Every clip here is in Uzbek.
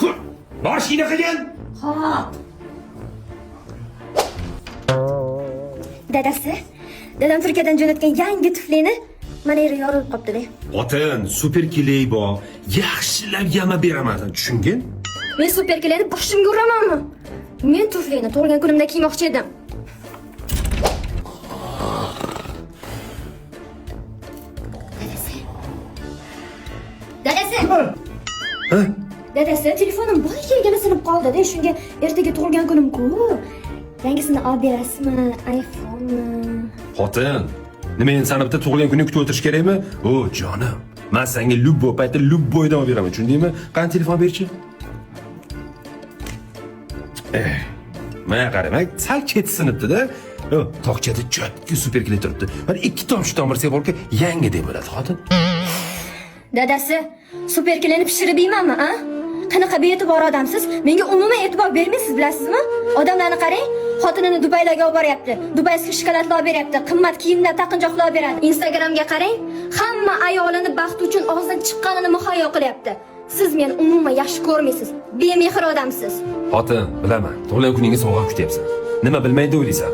Ko'r. Mashina qilgan. Hop. Dadasi, dadam Turkiyadan jo'natgan yangi tuflini mana yerga yorilib qopti-da. Xotin, super kelay bor. Yaxshilab yama beraman, tushungin? Men super kelani boshimga uramanmi? Men tuflini tug'ilgan kunimda kiymoqchi edim. Dadasi. Ha? Dadasi, telefonim boy kelgani sinib qoldi-da. Shunga ertaga tug'ilgan kunim-ku. Yangisini olib berasizmi? iPhone. Xotin, nima endi seni bitta tug'ilgan kunni kutib o'tirish kerakmi? O, jonim. Men senga lubbo paytda lubboydan olib beraman, tushundingmi? Qani telefon berchi? Mana qarang, sal keti sinibdi-da. Tokchada jotga super kelib turibdi. Mana ikki tomchi tomirsa borki, yangidek bo'ladi, xotin. Dadasi, super kelani pishirib yeymanmi, a? Qanaqa bee'tibor odamsiz? Menga umuman e'tibor bermaysiz, bilasizmi? Odamlarni qarang, xotinini Dubaylarga olib boryapti. Dubayskiy shokoladlar olib beryapti, qimmat kiyimlar, taqinchoqlar olib beradi. Instagramga qarang, hamma ayolini baxt uchun og'zidan chiqqanini muhayyo qilyapti. Siz meni umuman yaxshi ko'rmaysiz. Bemehr odamsiz. Xotin, bilaman. Tug'ilgan kuningiz sovg'a kutyapsan. Nima bilmaydi o'ylaysan?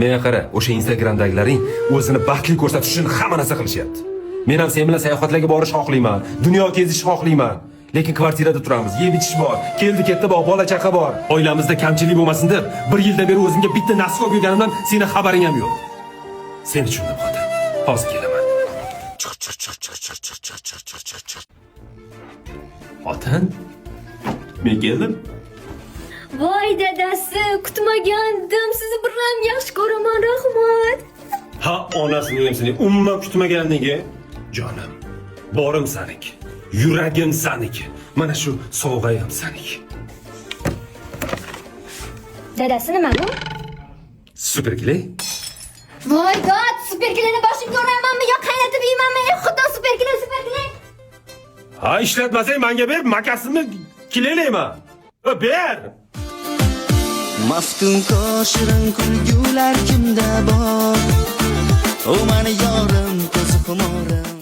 Menga qara, o'sha Instagramdagilaring o'zini baxtli ko'rsatish uchun hamma narsa qilishyapti. Men ham sen bilan sayohatlarga borish xohlayman, dunyo kezish xohlayman. Lekin kvartirada turamiz, yeb ichish bor, keldi-ketdi bor, bola chaqa bor. Oilamizda kamchilik bo'lmasin deb, 1 yildan beri o'zimga bitta naskok yurganimdan seni xabaring ham yo'q. Seni tushundim, xotin. Hozir kelaman. Chiq. Xotin, men keldim. Voy dadasi, kutmagandim. Sizni bir ham yaxshi ko'raman, rahmat. Ha, onasini ham seni umuman kutmagandinga. Jonim, borim saniki, yuragim saniki. Mana shu sovg'a ham saniki. Dadasi nima bu? Super kelay. Voy dod, super kelani boshimga uramanmi yo qaynatib yeymanmi? Xudo super kelay. Ha, ishlatmasang menga ber, makasini kilaylayman. Ber. Maftun shirin kulgular kimda bor? O mani yorim, ko'zi xumorim.